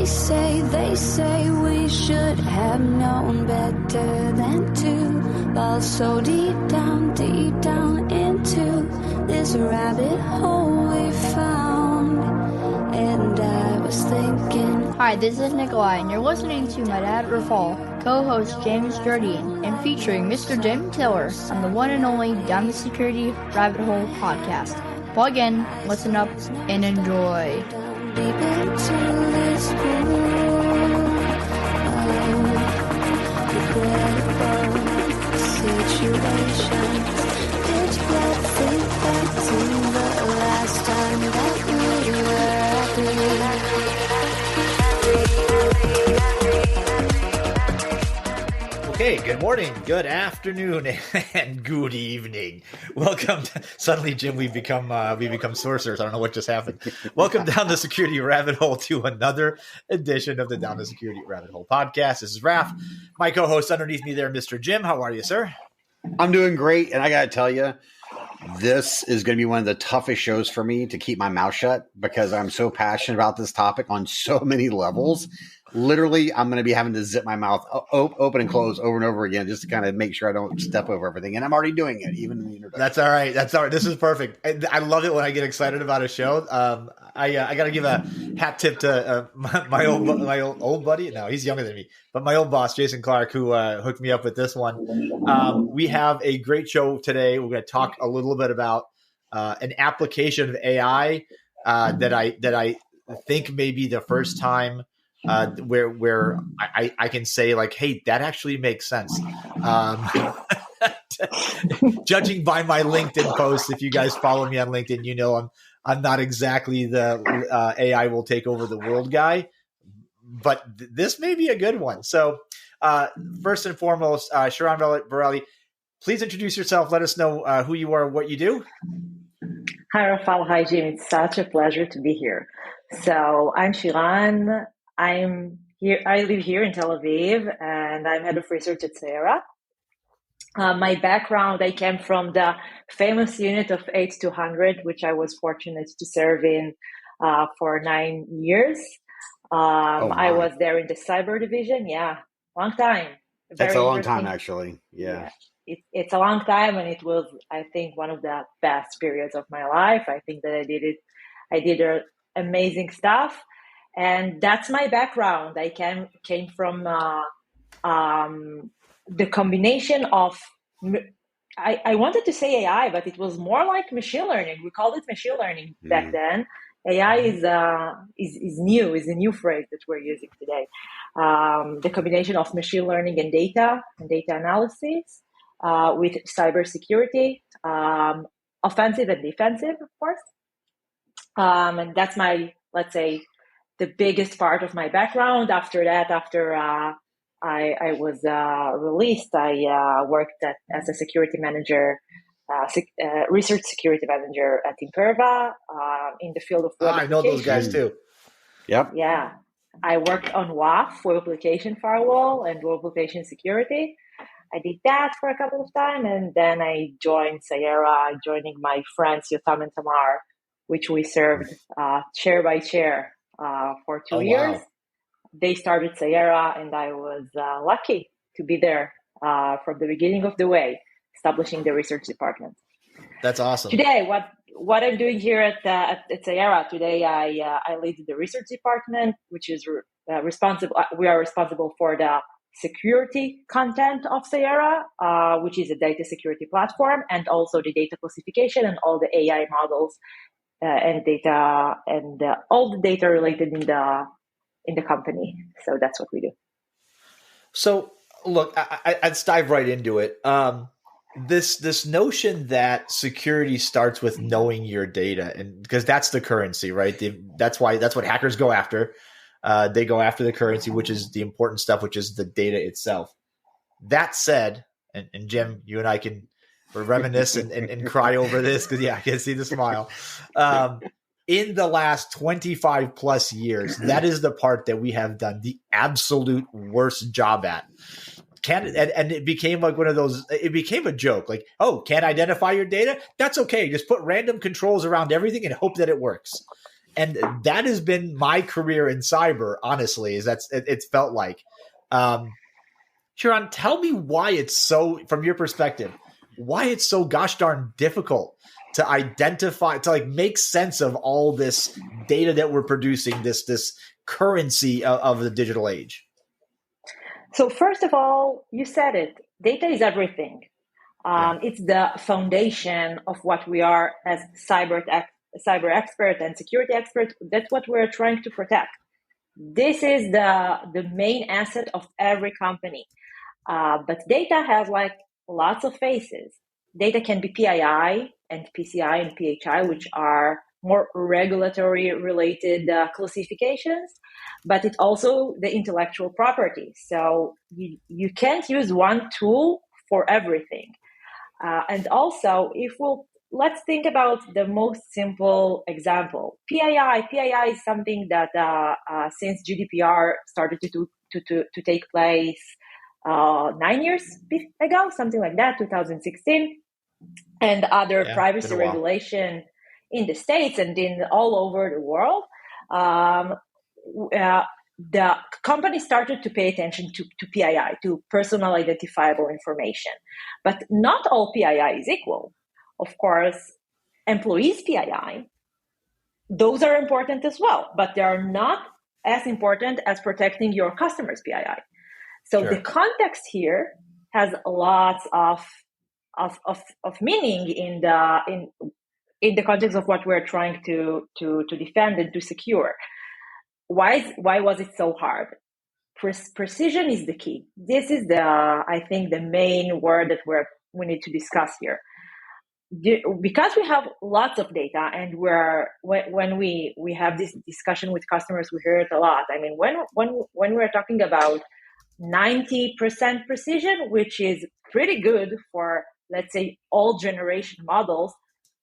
They say we should have known better than to fall so deep down into this rabbit hole we found. And I was thinking. Hi, this is Nikolai, and you're listening to my dad, Rafal, co-host James Jardine, and featuring Mr. Jim Tiller on the one and only Down the Security Rabbit Hole podcast. Plug in, listen up, and enjoy. Deep into this pool of regrettable situations. Pitch black, think back to the last time that we were Okay, good morning, good afternoon, and good evening. Welcome to, suddenly, Jim, we've become sorcerers. I don't know what just happened. Welcome down the Security Rabbit Hole to another edition of the Down the Security Rabbit Hole podcast. This is Raf, my co-host underneath me there, Mr. Jim. How are you, sir? I'm doing great, and I got to tell you, this is going to be one of the toughest shows for me to keep my mouth shut because I'm so passionate about this topic on so many levels. Literally, I'm going to be having to zip my mouth open and close over and over again just to kind of make sure I don't step over everything. And I'm already doing it, even in the introduction. That's all right. That's all right. This is perfect. I love it when I get excited about a show. I got to give a hat tip to my old buddy. No, he's younger than me, but my old boss, Jason Clark, who hooked me up with this one. We have a great show today. We're going to talk a little bit about an application of AI that I think may be the first time where I can say like, hey, that actually makes sense. Judging by my LinkedIn post, if you guys follow me on LinkedIn, you know I'm not exactly the AI will take over the world guy, but this may be a good one. So first and foremost, Shiran Bareli, please introduce yourself. Let us know who you are, what you do. Hi, Rafal. Hi, Jim. It's such a pleasure to be here. So I'm Shiran. I'm here. I live here in Tel Aviv, and I'm head of research at Sierra. My background, I came from the famous unit of 8200, which I was fortunate to serve in for 9 years. I was there in the cyber division. Yeah, long time. That's a long time, actually. Yeah. It's a long time, and it was, I think, one of the best periods of my life. I think that I did amazing stuff. And that's my background. I came from the combination of, I wanted to say AI, but it was more like machine learning. We called it machine learning back then. AI is a new phrase that we're using today. The combination of machine learning and data analysis with cybersecurity, offensive and defensive, of course. And that's my, let's say, the biggest part of my background. After that, I was released, I worked as a security manager, research security manager at Imperva in the field of web I know those guys too. Yep. Yeah. I worked on WAF, web application firewall, and web application security. I did that for a couple of times, and then I joined Sierra, joining my friends Yotam and Tamar, which we served chair by chair for 2 years. Wow. They started Sierra, and I was lucky to be there from the beginning of the way, establishing the research department. That's awesome. Today, what I'm doing here at Sierra today, I lead the research department, which is responsible. We are responsible for the security content of Sierra, which is a data security platform, and also the data classification and all the AI models and data and all the data related in the company. So that's what we do. So look, let's dive right into it. This notion that security starts with knowing your data, and because that's the currency, right? That's what hackers go after. They go after the currency, which is the important stuff, which is the data itself. That said, and Jim, you and I can reminisce and cry over this because, yeah, I can see the smile. In the last 25 plus years, that is the part that we have done the absolute worst job at. And it became like one of those, it became a joke. Like, can't identify your data? That's okay. Just put random controls around everything and hope that it works. And that has been my career in cyber, honestly, is it's felt like. Shiran, tell me why it's so, from your perspective, why it's so gosh darn difficult to identify, to like make sense of all this data that we're producing, this currency of the digital age. So first of all, you said it, data is everything. It's the foundation of what we are as cyber expert and security expert. That's what we're trying to protect. This is the main asset of every company. But data has like lots of faces. Data can be PII and PCI and PHI, which are more regulatory related classifications, but it's also the intellectual property. So you can't use one tool for everything. And also, let's think about the most simple example. PII is something that since GDPR started to take place 9 years ago, something like that, 2016, and other privacy regulation in the States and in all over the world, the company started to pay attention to PII, to personal identifiable information. But not all PII is equal. Of course, employees' PII, those are important as well, but they are not as important as protecting your customers' PII. So the context here has lots of meaning in the context of what we're trying to defend and to secure. Why was it so hard? Precision is the key. This is I think the main word that we need to discuss here. Because we have lots of data, and when we have this discussion with customers, we hear it a lot. I mean, when we're talking about 90% precision, which is pretty good for, let's say, old generation models,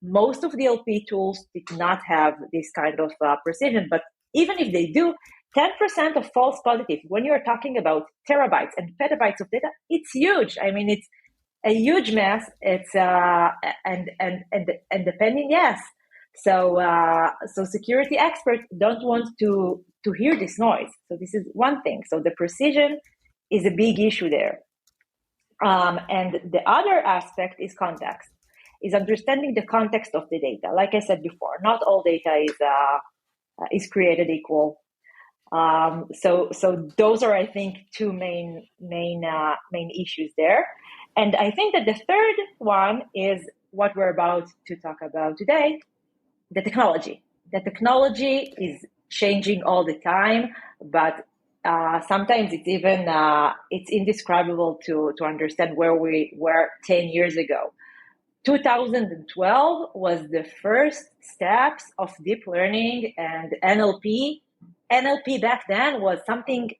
most of the DLP tools did not have this kind of precision. But even if they do, 10% of false positive, when you're talking about terabytes and petabytes of data, it's huge. I mean, it's a huge mess. It's and depending, yes. So security experts don't want to hear this noise. So this is one thing. So the precision is a big issue there. And the other aspect is context, is understanding the context of the data. Like I said before, not all data is created equal. So those are, I think, two main issues there. And I think that the third one is what we're about to talk about today, the technology. The technology is changing all the time, but sometimes it's even it's indescribable to understand where we were 10 years ago. 2012 was the first steps of deep learning and NLP. NLP back then was something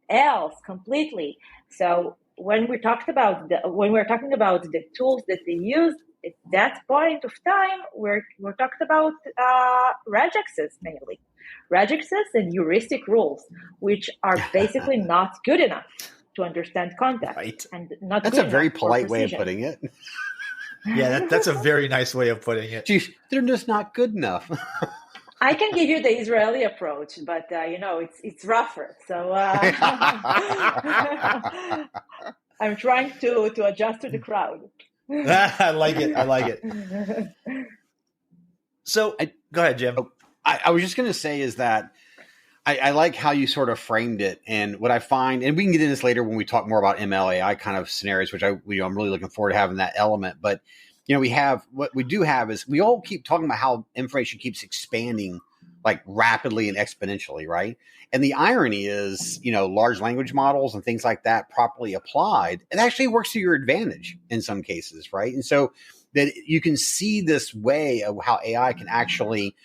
else completely. So when we're talking about the tools that they used at that point of time, we're talking about regexes mainly. Regexes and heuristic rules, which are basically not good enough to understand context. Right. And not That's good a very enough polite way of putting it. Yeah, that's a very nice way of putting it. Geez, they're just not good enough. I can give you the Israeli approach, but it's rougher. So I'm trying to adjust to the crowd. I like it. So go ahead, Jim. I was just going to say is that I like how you sort of framed it, and what I find, and we can get into this later when we talk more about ML AI kind of scenarios, which I'm really looking forward to having that element. But what we do have is we all keep talking about how information keeps expanding like rapidly and exponentially, right? And the irony is, large language models and things like that properly applied, it actually works to your advantage in some cases, right? And so that you can see this way of how AI can actually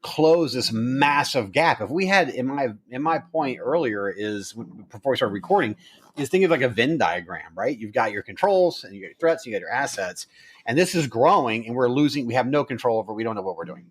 close this massive gap. If we had, in my point earlier is, before we started recording, is think of like a Venn diagram, right? You've got your controls and you got your threats, you got your assets, and this is growing and we have no control over, we don't know what we're doing,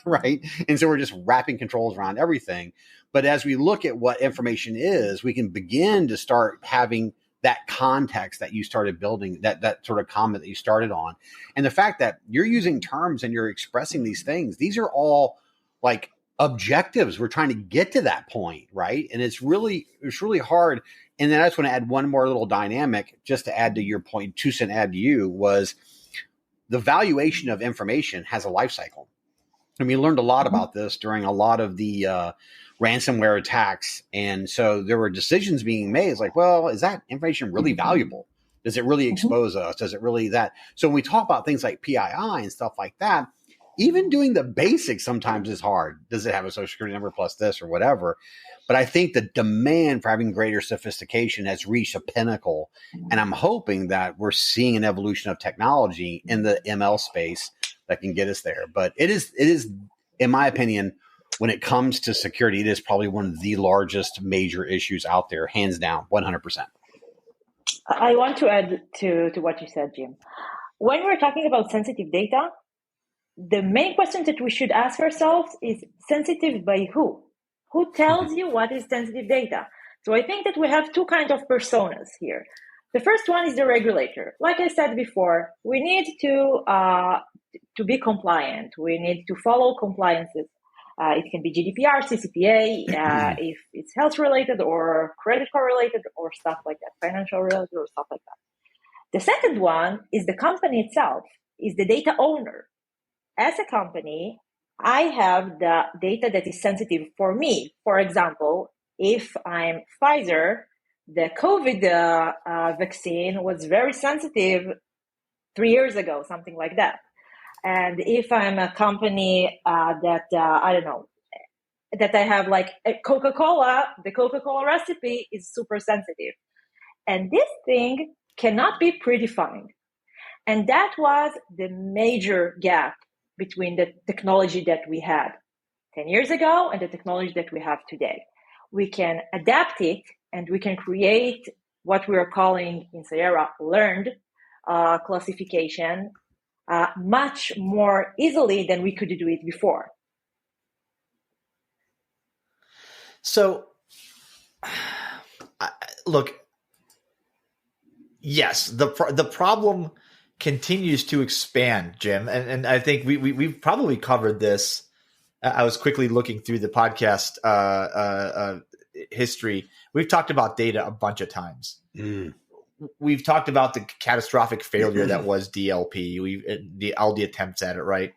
right? And so we're just wrapping controls around everything. But as we look at what information is, we can begin to start having that context that you started building, that sort of comment that you started on. And the fact that you're using terms and you're expressing these things, these are all like objectives. We're trying to get to that point, right? And it's really hard. And then I just want to add one more little dynamic, just to add to your point, 2 cent add to you, was the valuation of information has a life cycle. And we learned a lot about this during a lot of the ransomware attacks. And so there were decisions being made. It's like, well, is that information really valuable? Does it really expose us? Does it really that? So when we talk about things like PII and stuff like that, even doing the basics sometimes is hard. Does it have a social security number plus this or whatever? But I think the demand for having greater sophistication has reached a pinnacle. And I'm hoping that we're seeing an evolution of technology in the ML space that can get us there. But it is, in my opinion, when it comes to security, it is probably one of the largest major issues out there, hands down, 100%. I want to add to what you said, Jim. When we're talking about sensitive data, the main question that we should ask ourselves is sensitive by who? Who tells you what is sensitive data? So I think that we have two kinds of personas here. The first one is the regulator. Like I said before, we need to be compliant. We need to follow compliances. It can be GDPR, CCPA, if it's health related or credit card related or stuff like that, financial related or stuff like that. The second one is the company itself, is the data owner. As a company, I have the data that is sensitive for me. For example, if I'm Pfizer, the COVID vaccine was very sensitive 3 years ago, something like that. And if I'm a company that I have like a Coca-Cola, the Coca-Cola recipe is super sensitive. And this thing cannot be predefined. And that was the major gap between the technology that we had 10 years ago and the technology that we have today. We can adapt it and we can create what we are calling in Sierra learned classification much more easily than we could do it before. So, look, yes, the problem continues to expand, Jim, and I think we've probably covered this. I was quickly looking through the podcast history. We've talked about data a bunch of times. We've talked about the catastrophic failure that was DLP. All the attempts at it, right?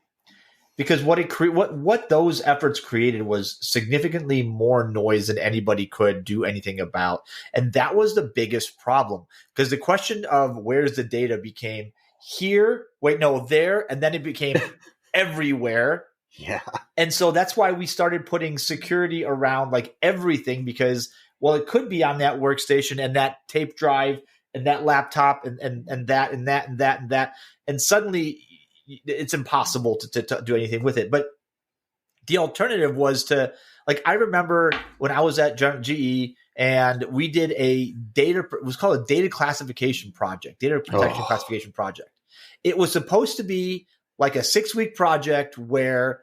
Because what those efforts created was significantly more noise than anybody could do anything about, and that was the biggest problem. Because the question of where's the data became here, wait, no, there, and then it became everywhere. Yeah, and so that's why we started putting security around like everything, because well, it could be on that workstation and that tape drive and that laptop and that and that and that and that, and suddenly it's impossible to do anything with it. But the alternative was to, like, I remember when I was at GE and we did it was called a data classification project, data protection classification project. It was supposed to be like a 6-week project where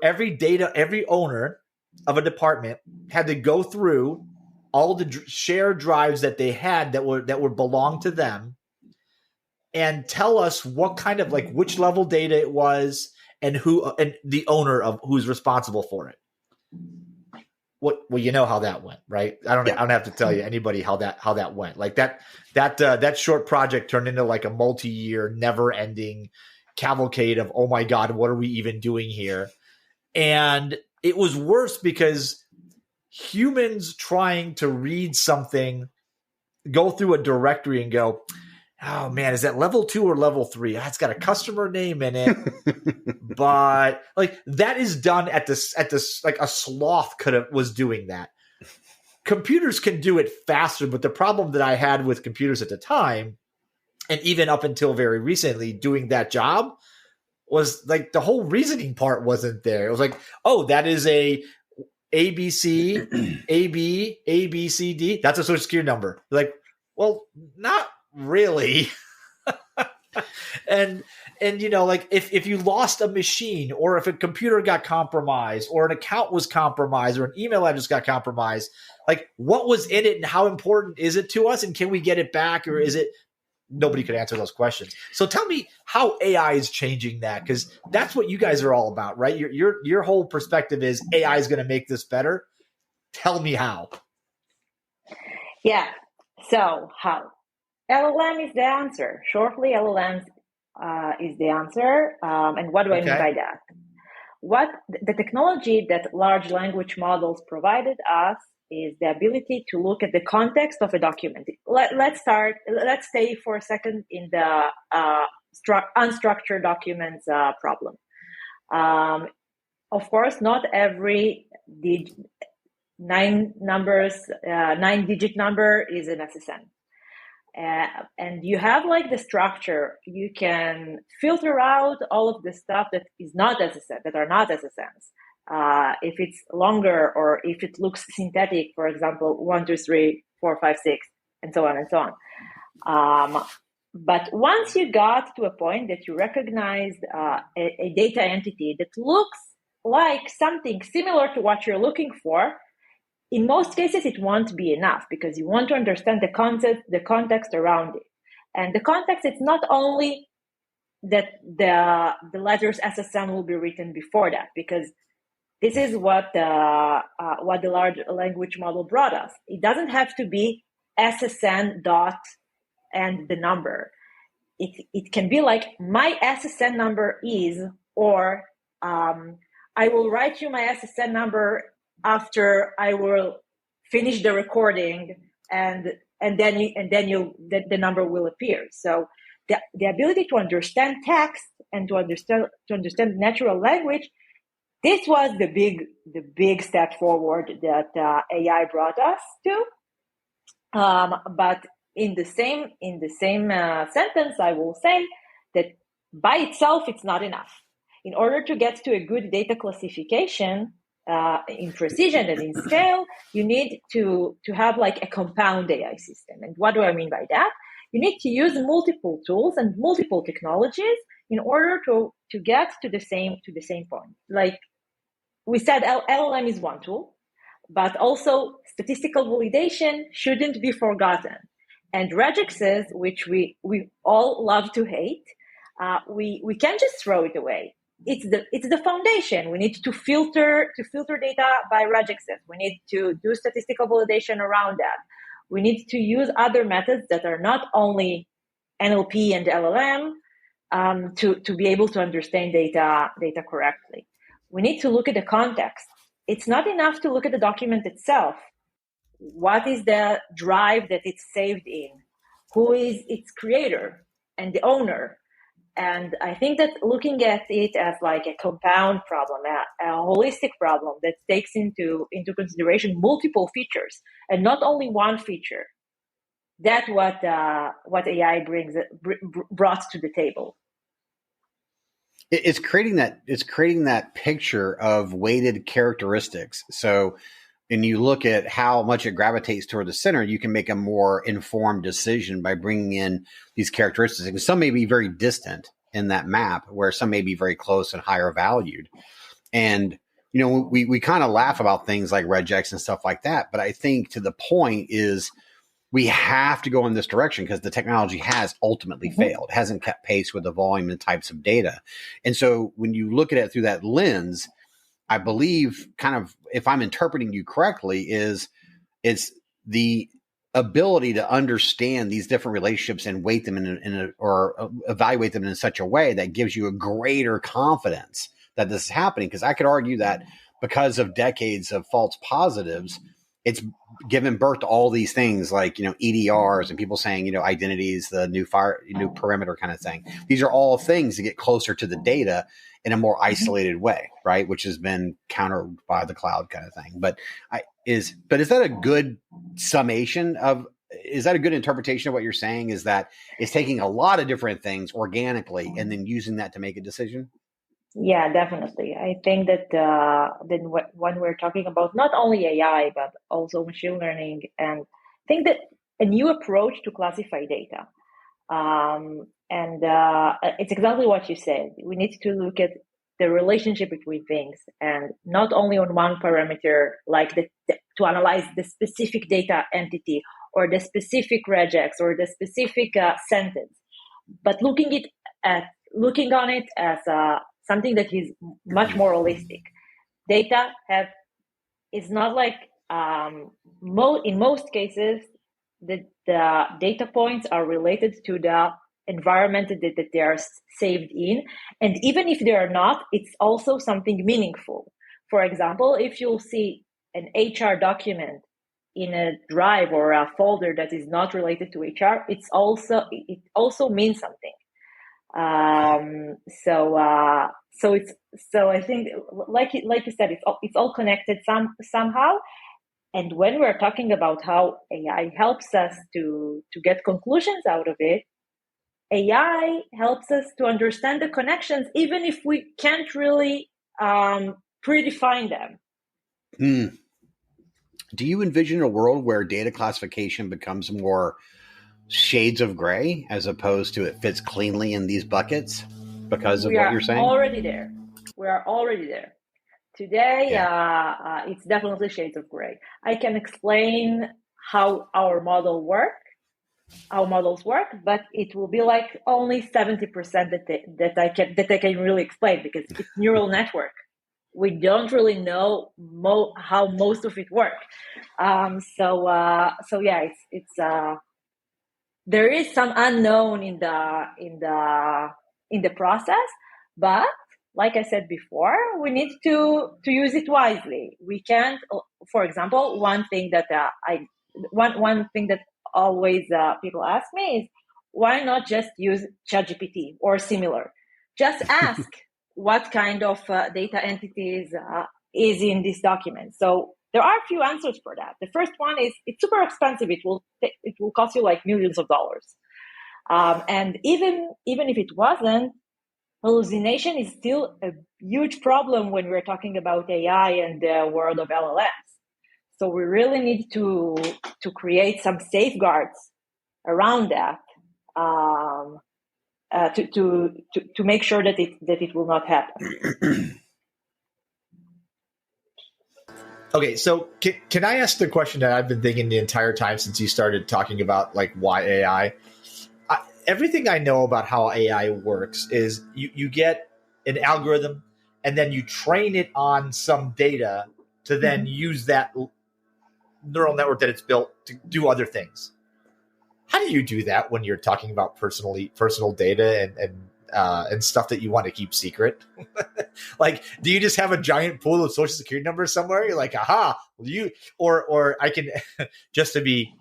every owner of a department had to go through all the shared drives that they had that were belonged to them, and tell us what kind of, like, which level data it was and the owner of who's responsible for it. Well, you know how that went, right? I don't have to tell you anybody how that went. Like that short project turned into like a multi-year, never-ending cavalcade of, oh my God, what are we even doing here? And it was worse because humans trying to read something, go through a directory and go, oh man, is that level 2 or level 3? It's got a customer name in it, but like that is done at this, like a sloth was doing that. Computers can do it faster, but the problem that I had with computers at the time, and even up until very recently, doing that job was like the whole reasoning part wasn't there. It was like, oh, that is a ABC, AB, ABCD. That's a social security number. Like, well, not really. and you know, like if you lost a machine, or if a computer got compromised, or an account was compromised, or an email address got compromised, like what was in it and how important is it to us, and can we get it back, or is it nobody could answer those questions. So tell me how AI is changing that, because that's what you guys are all about, right? Your whole perspective is AI is going to make this better. Tell me how. Yeah. So how? LLM is the answer. Shortly, LLMs is the answer. And what do I mean by that? What the technology that large language models provided us is the ability to look at the context of a document. Let's stay for a second in the unstructured documents problem. Of course, not every 9-digit number is an SSN. And you have like the structure, you can filter out all of the stuff that is not SSN, that are not SSNs. If it's longer or if it looks synthetic, for example, 1, 2, 3, 4, 5, 6, and so on and so on. But once you got to a point that you recognized a data entity that looks like something similar to what you're looking for, in most cases, it won't be enough because you want to understand the context around it. And the context, it's not only that the letters SSN will be written before that, because this is what the large language model brought us. It doesn't have to be SSN dot and the number. It can be like my SSN number is, or I will write you my SSN number after I will finish the recording, and then the number will appear. So the ability to understand text and to understand natural language, this was the big step forward that AI brought us to. But in the same sentence, I will say that by itself it's not enough. In order to get to a good data classification, in precision and in scale, you need to have like a compound AI system. And what do I mean by that? You need to use multiple tools and multiple technologies in order to get to the same point. Like we said, LLM is one tool, but also statistical validation shouldn't be forgotten. And regexes, which we all love to hate, we can't just throw it away. It's the foundation. We need to filter data by regexes. We need to do statistical validation around that. We need to use other methods that are not only NLP and LLM to be able to understand data correctly. We need to look at the context. It's not enough to look at the document itself. What is the drive that it's saved in? Who is its creator and the owner? And I think that looking at it as like a compound problem, a holistic problem that takes into consideration multiple features and not only one feature, that's what AI brought to the table. It's creating that picture of weighted characteristics. So when you look at how much it gravitates toward the center, you can make a more informed decision by bringing in these characteristics. And some may be very distant in that map, where some may be very close and higher valued. And, you know, we kind of laugh about things like regex and stuff like that. But I think to the point is we have to go in this direction because the technology has ultimately failed, hasn't kept pace with the volume and types of data. And so when you look at it through that lens, I believe, kind of, if I'm interpreting you correctly, it's the ability to understand these different relationships and weight them or evaluate them in such a way that gives you a greater confidence that this is happening. Because I could argue that because of decades of false positives, it's given birth to all these things like, you know, EDRs and people saying, you know, identities, the new perimeter kind of thing. These are all things to get closer to the data in a more isolated way, right? Which has been countered by the cloud kind of thing. But is that a good summation is that a good interpretation of what you're saying? Is that it's taking a lot of different things organically and then using that to make a decision? Yeah, definitely. I think that when we're talking about not only AI, but also machine learning, and I think that a new approach to classify data. It's exactly what you said. We need to look at the relationship between things and not only on one parameter, like to analyze the specific data entity or the specific regex or the specific sentence, but looking on it as something that is much more holistic. Data is not like in most cases the data points are related to the environment that they are saved in, and even if they are not, it's also something meaningful. For example, if you'll see an HR document in a drive or a folder that is not related to HR, it also means something. So I think, like you said, it's all connected somehow. And when we're talking about how AI helps us to get conclusions out of it, AI helps us to understand the connections, even if we can't really predefine them. Do you envision a world where data classification becomes more shades of gray as opposed to it fits cleanly in these buckets because of what you're saying? We are already there. Today, it's definitely shades of gray. I can explain how our models work, but it will be like only 70% that I can really explain, because it's neural network. We don't really know how most of it works. It's there is some unknown in the process, but like I said before, we need to use it wisely. We can't, for example, one thing that always people ask me is, why not just use ChatGPT or similar? Just ask what kind of data entities is in this document. So there are a few answers for that. The first one is, it's super expensive. It will cost you like millions of dollars. And even if it wasn't, hallucination is still a huge problem when we're talking about AI and the world of LLMs. So we really need to create some safeguards around that to make sure that it will not happen. Okay, so can I ask the question that I've been thinking the entire time since you started talking about like why AI? Everything I know about how AI works is you get an algorithm and then you train it on some data to then use that neural network that it's built to do other things. How do you do that when you're talking about personal data and stuff that you want to keep secret? Like, do you just have a giant pool of social security numbers somewhere? You're like, aha, or I can just to be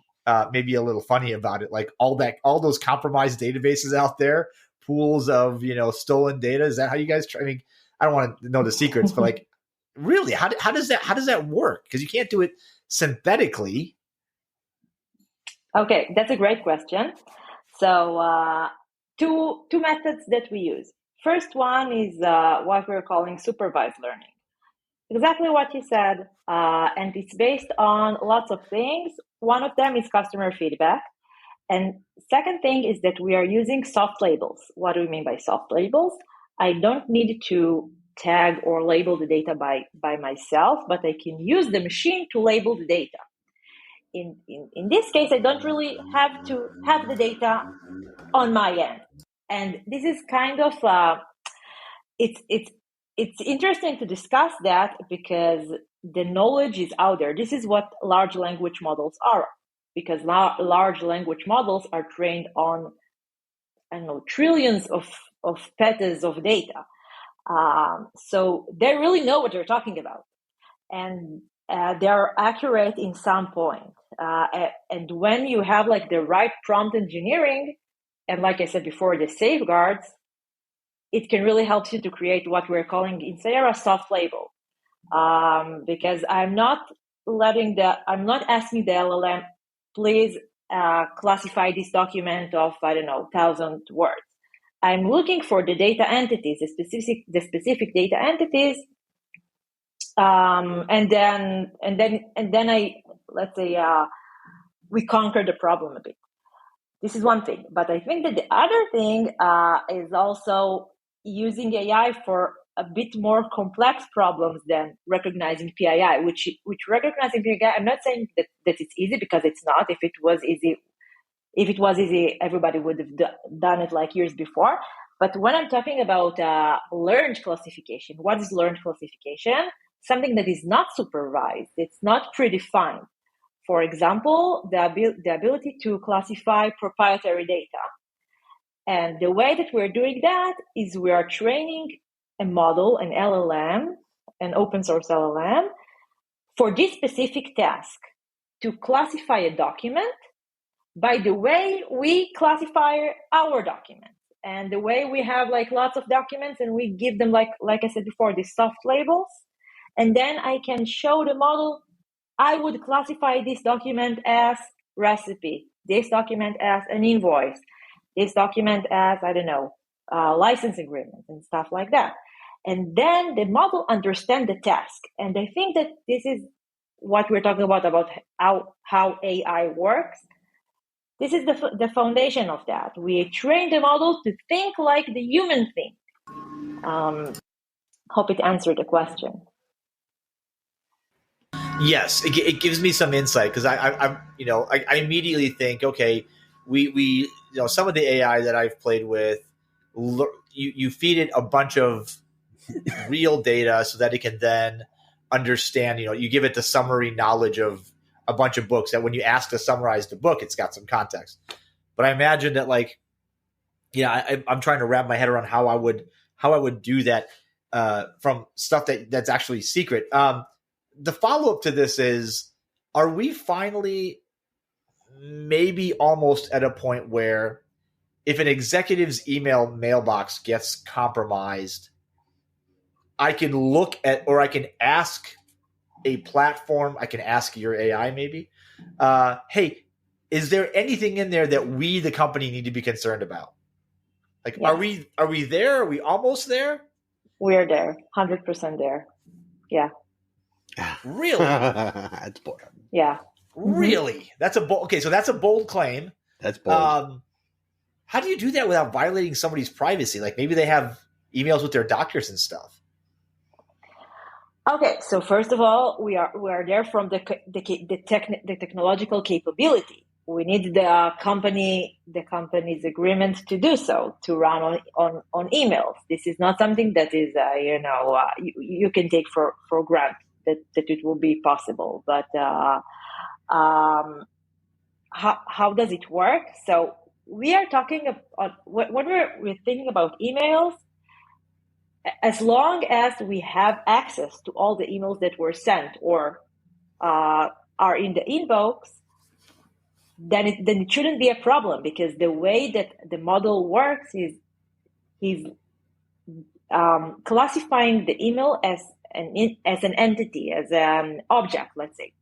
maybe a little funny about it, like all those compromised databases out there, pools of stolen data. Is that how you guys try? I mean, I don't want to know the secrets, but like, really, how does that work? Because you can't do it synthetically. Okay, that's a great question. So two methods that we use. First one is what we're calling supervised learning. Exactly what you said, and it's based on lots of things. One of them is customer feedback. And second thing is that we are using soft labels. What do we mean by soft labels? I don't need to tag or label the data by myself, but I can use the machine to label the data. In this case, I don't really have to have the data on my end. And this is kind of, it's interesting to discuss that because the knowledge is out there. This is what large language models are, because large language models are trained on, trillions of petas of data. So they really know what they're talking about. And they are accurate in some point. And when you have like the right prompt engineering, and like I said before, the safeguards, it can really help you to create what we're calling in Sierra soft label. Because I'm not asking the LLM, please classify this document of 1,000 words. I'm looking for the data entities, the specific data entities, and then let's say we conquer the problem a bit. This is one thing, but I think that the other thing is also using AI for a bit more complex problems than recognizing PII, which recognizing PII, I'm not saying that it's easy, because it's not. If it was easy, everybody would have done it like years before. But when I'm talking about learned classification, what is learned classification? Something that is not supervised. It's not predefined. For example, the ability to classify proprietary data. And the way that we're doing that is we are training a model, an LLM, an open source LLM, for this specific task, to classify a document by the way we classify our documents. And the way we have like lots of documents and we give them, like I said before, these soft labels. And then I can show the model, I would classify this document as recipe, this document as an invoice, this document as, I don't know, license agreement and stuff like that. And then the model understands the task. And I think that this is what we're talking about how AI works. This is the foundation of that. We train the model to think like the human think. Hope it answered the question. Yes, it gives me some insight, because I immediately think, okay, we some of the AI that I've played with, you feed it a bunch of real data so that it can then understand. You give it the summary knowledge of a bunch of books, that when you ask to summarize the book, it's got some context. But I imagine that, like, I'm trying to wrap my head around how I would do that from stuff that's actually secret. The follow-up to this is, are we finally maybe almost at a point where if an executive's email mailbox gets compromised, I can look at, or I can ask a platform, I can ask your AI maybe, hey, is there anything in there that we, the company, need to be concerned about? Like, yes. Are we there? Are we almost there? We're there, 100% there. Yeah. Really? That's bold. Yeah. Really? That's a bold. Okay, so that's a bold claim. That's bold. How do you do that without violating somebody's privacy? Like, maybe they have emails with their doctors and stuff. Okay, so first of all, we are there from the technological capability. We need the company's agreement to do so, to run on emails. This is not something that is you can take for granted that it will be possible. But how does it work? So we are talking about, when we're thinking about emails, as long as we have access to all the emails that were sent or are in the inbox, then it shouldn't be a problem, because the way that the model works is he's classifying the email as an entity, as an object, let's say.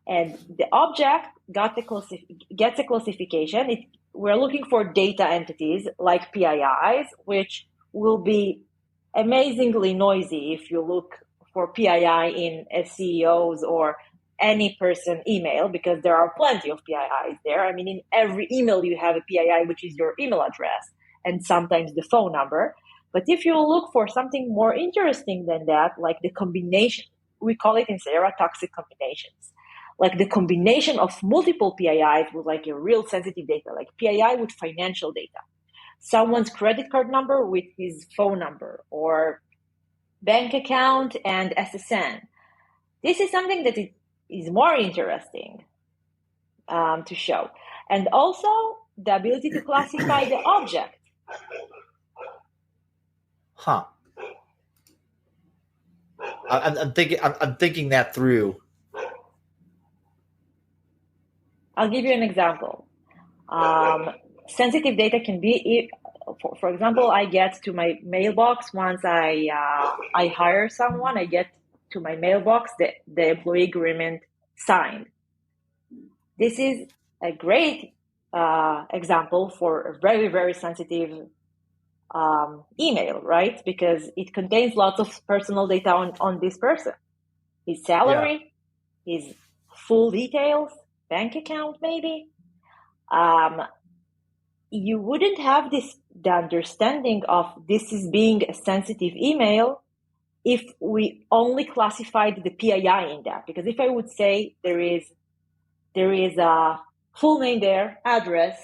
And the object gets a classification. We're looking for data entities like PIIs, which will be amazingly noisy if you look for PII in a CEO's or any person email, because there are plenty of PIIs there. I mean, in every email you have a PII, which is your email address, and sometimes the phone number. But if you look for something more interesting than that, like the combination, we call it in Sierra toxic combinations, like the combination of multiple PIIs with like a real sensitive data, like PII with financial data, someone's credit card number with his phone number, or bank account and SSN. This is something that is more interesting to show. And also the ability to classify the object. Huh. I'm thinking that through. I'll give you an example. Sensitive data can be, for example, I get to my mailbox once I hire someone. I get to my mailbox the employee agreement signed. This is a great example for a very, very sensitive email, right? Because it contains lots of personal data on this person, his salary, his full details, bank account, maybe. You wouldn't have the understanding of this is being a sensitive email if we only classified the PII in that. Because if I would say there is a full name there, address,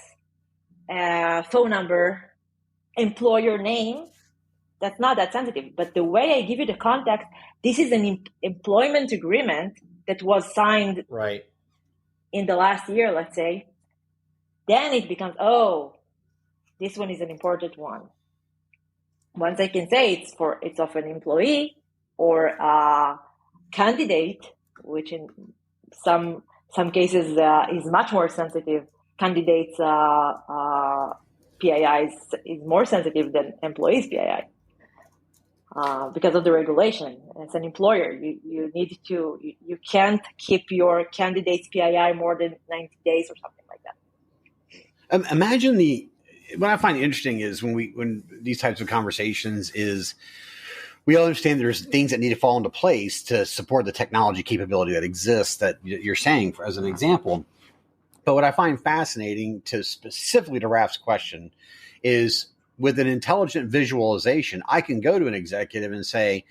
phone number, employer name, that's not that sensitive. But the way I give you the context, this is an employment agreement that was signed right in the last year, let's say, then it becomes, this one is an important one. Once I can say it's of an employee or a candidate, which in some cases is much more sensitive. Candidates PII is more sensitive than employees PII because of the regulation. As an employer, you need to you can't keep your candidates PII more than 90 days or something like that. Imagine what I find interesting is when these types of conversations is we all understand there's things that need to fall into place to support the technology capability that exists that you're saying as an example. But what I find fascinating specifically to Raf's question is with an intelligent visualization, I can go to an executive and say,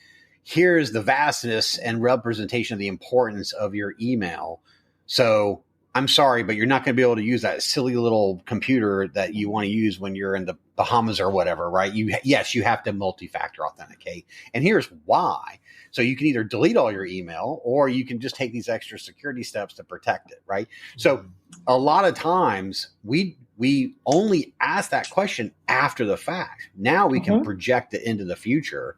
here's the vastness and representation of the importance of your email. So I'm sorry, but you're not going to be able to use that silly little computer that you want to use when you're in the Bahamas or whatever, right? Yes, you have to multi-factor authenticate. And here's why. So you can either delete all your email or you can just take these extra security steps to protect it, right? So a lot of times we only ask that question after the fact. Now we can project it into the future.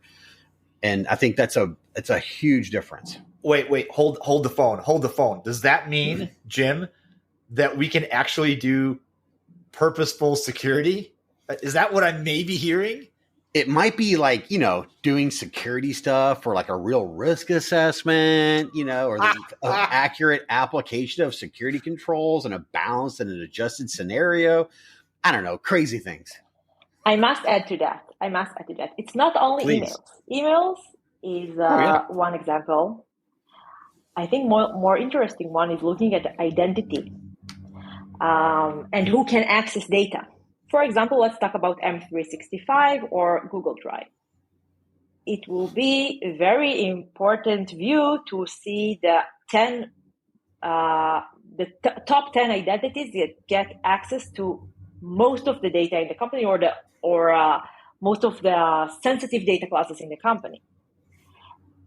And I think it's a huge difference. Wait, hold the phone. Does that mean, Jim, that we can actually do purposeful security? Is that what I may be hearing? It might be like, doing security stuff or like a real risk assessment, or the accurate application of security controls in a balanced and an adjusted scenario. I don't know, crazy things. I must add to that. It's not only Please. Emails is one example. I think more interesting one is looking at identity and who can access data. For example, let's talk about M365 or Google Drive. It will be a very important view to see the top 10 identities that get access to most of the data in the company or most of the sensitive data classes in the company.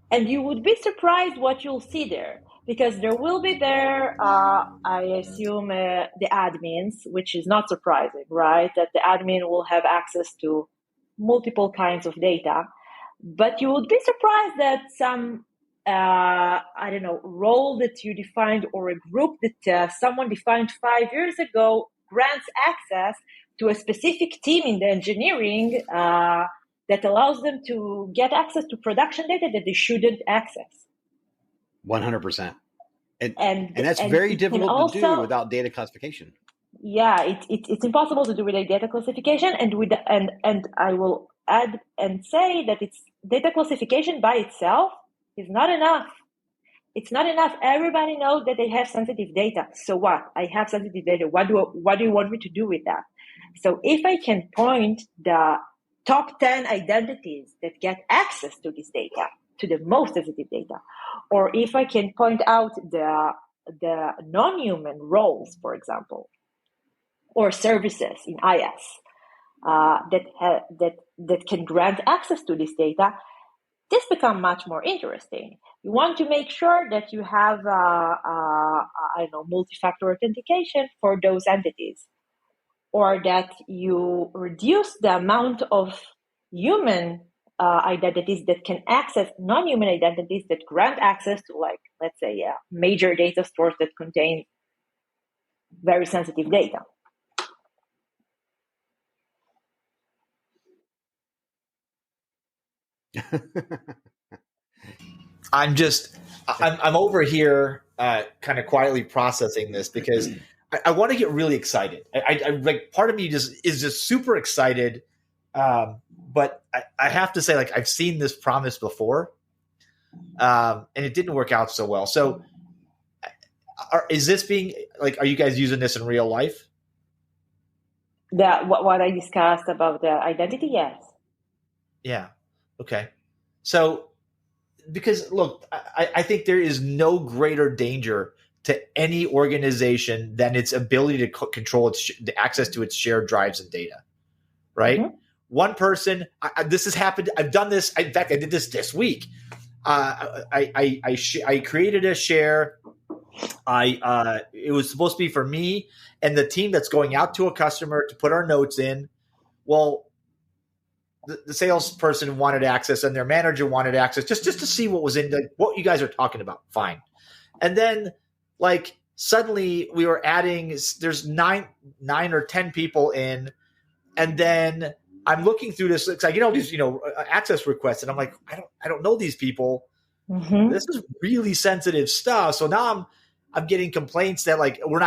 And you would be surprised what you'll see there. Because there will be there, I assume, the admins, which is not surprising, right? That the admin will have access to multiple kinds of data. But you would be surprised that some, role that you defined or a group that someone defined 5 years ago grants access to a specific team in the engineering that allows them to get access to production data that they shouldn't access. 100%. And that's very difficult to do without data classification. Yeah, it's impossible to do without data classification. And I will add and say that it's data classification by itself is not enough. It's not enough. Everybody knows that they have sensitive data. So what? I have sensitive data. What do you want me to do with that? So if I can point the top 10 identities that get access to this data, to the most sensitive data, or if I can point out the non-human roles, for example, or services in IS that can grant access to this data, this becomes much more interesting. You want to make sure that you have multi-factor authentication for those entities, or that you reduce the amount of human identities that can access non-human identities that grant access to, like, let's say, major data stores that contain very sensitive data. I'm over here kind of quietly processing this because I want to get really excited. I like, part of me is just super excited. But I have to say, like, I've seen this promise before, and it didn't work out so well. So is this being, like, are you guys using this in real life? What I discussed about the identity, yes. Yeah. Okay. So because look, I think there is no greater danger to any organization than its ability to control the access to its shared drives and data, right? Mm-hmm. One person, this has happened. I've done this. In fact, I did this week. I created a share. It was supposed to be for me and the team that's going out to a customer to put our notes in. Well, the salesperson wanted access and their manager wanted access just to see what was in what you guys are talking about. Fine. And then like suddenly we were adding, there's nine or 10 people in. And then I'm looking through this. It's like, you know, these, access requests. And I'm like, I don't know these people. Mm-hmm. This is really sensitive stuff. So now I'm getting complaints that like, we're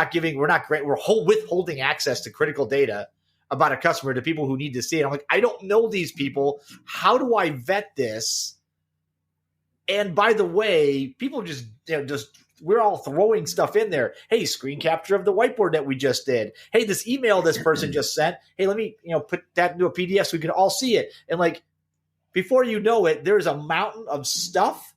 withholding access to critical data about a customer to people who need to see it. I'm like, I don't know these people. How do I vet this? And by the way, people just we're all throwing stuff in there. Hey, screen capture of the whiteboard that we just did. Hey, this email this person just sent. Hey, let me put that into a PDF so we can all see it. And like before you know it, there's a mountain of stuff.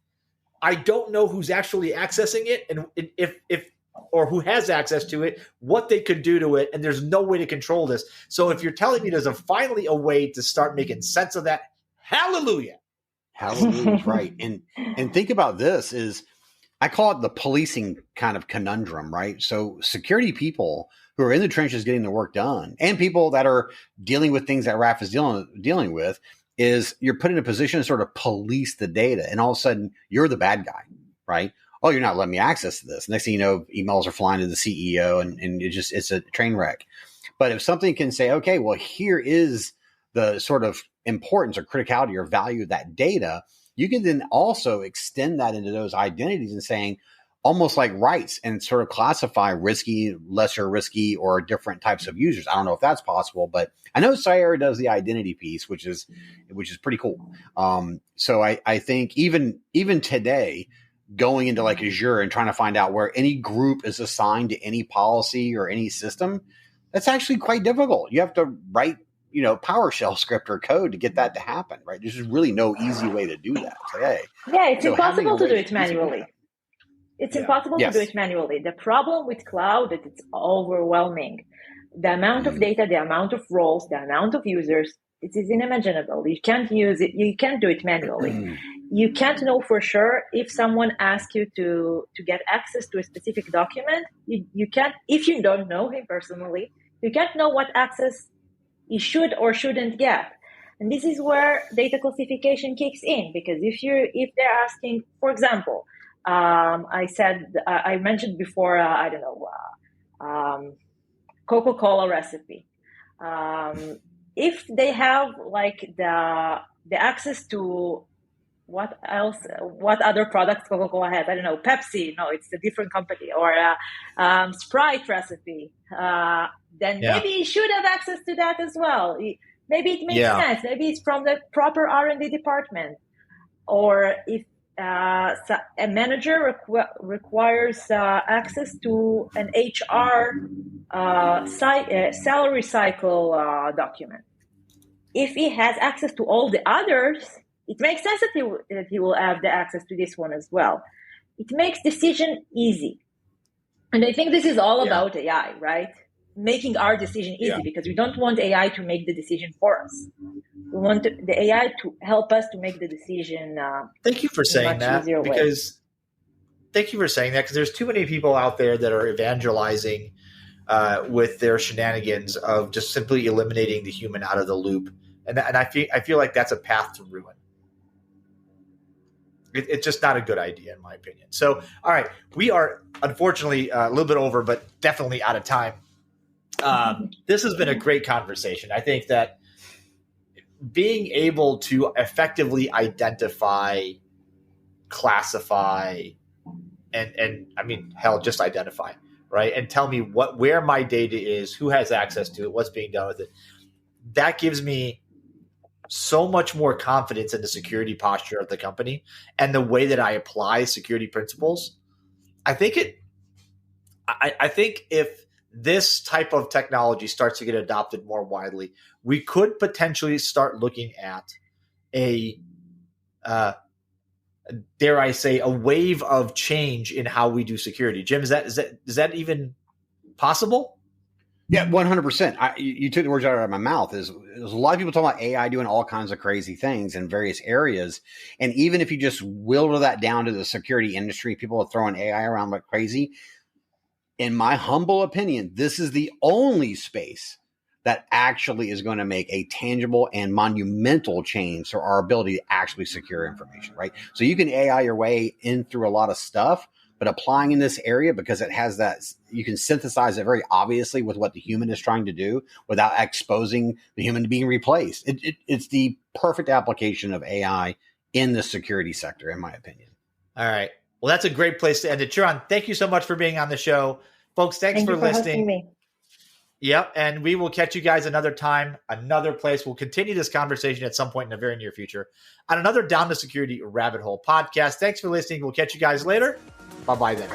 I don't know who's actually accessing it, and if or who has access to it, what they could do to it, and there's no way to control this. So if you're telling me there's finally a way to start making sense of that, hallelujah. Hallelujah, right. And think about this is, I call it the policing kind of conundrum, right? So security people who are in the trenches getting the work done and people that are dealing with things that RAF is dealing with is you're put in a position to sort of police the data, and all of a sudden you're the bad guy, right? Oh, you're not letting me access to this. Next thing you know, emails are flying to the CEO and it's a train wreck. But if something can say, okay, well, here is the sort of importance or criticality or value of that data, you can then also extend that into those identities and saying almost like rights and sort of classify risky, lesser risky, or different types of users. I don't know if that's possible, but I know Sierra does the identity piece, which is pretty cool. So I think even today, going into like Azure and trying to find out where any group is assigned to any policy or any system, that's actually quite difficult. You have to write, PowerShell script or code to get that to happen, right? There's just really no easy way to do that. It's like, hey, yeah, it's impossible to do it manually. It's impossible to do it manually. The problem with cloud is it's overwhelming. The amount of data, the amount of roles, the amount of users, it is unimaginable. You can't use it. You can't do it manually. You can't know for sure if someone asks you to get access to a specific document. You can't, if you don't know him personally, you can't know what access he should or shouldn't get. And this is where data classification kicks in, because if they're asking, for example, I mentioned before, Coca-Cola recipe. If they have like the access to what else? What other products Coca-Cola has? I don't know. Pepsi? No, it's a different company. Or Sprite recipe. Then maybe you should have access to that as well. Maybe it makes sense. Maybe it's from the proper R&D department. Or if a manager requires access to an HR salary cycle document. If he has access to all the others, it makes sense that he will have the access to this one as well. It makes decision easy. And I think this is all about AI, right? Making our decision easy, because we don't want AI to make the decision for us. We want the AI to help us to make the decision. Thank you for saying that, because there's too many people out there that are evangelizing with their shenanigans of just simply eliminating the human out of the loop. And I feel like that's a path to ruin. It's just not a good idea, in my opinion. So, all right, we are unfortunately a little bit over, but definitely out of time. This has been a great conversation. I think that being able to effectively identify, classify, and I mean, hell, just identify, right? And tell me where my data is, who has access to it, what's being done with it. That gives me so much more confidence in the security posture of the company and the way that I apply security principles. I think if this type of technology starts to get adopted more widely, we could potentially start looking at a dare I say, a wave of change in how we do security. Jim, is that even possible? Yeah, 100%. You took the words out of my mouth. There's a lot of people talking about AI doing all kinds of crazy things in various areas. And even if you just whittle that down to the security industry, people are throwing AI around like crazy. In my humble opinion, this is the only space that actually is going to make a tangible and monumental change to our ability to actually secure information, right? So you can AI your way in through a lot of stuff, but applying in this area, because it has that, you can synthesize it very obviously with what the human is trying to do without exposing the human to being replaced. It's the perfect application of AI in the security sector, in my opinion. All right. Well, that's a great place to end it. Shiran, thank you so much for being on the show. Folks, thanks for listening. Me. Yep. And we will catch you guys another time, another place. We'll continue this conversation at some point in the very near future on another Down to Security Rabbit Hole podcast. Thanks for listening. We'll catch you guys later. Bye-bye then.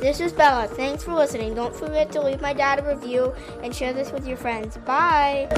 This is Bella. Thanks for listening. Don't forget to leave my dad a review and share this with your friends. Bye.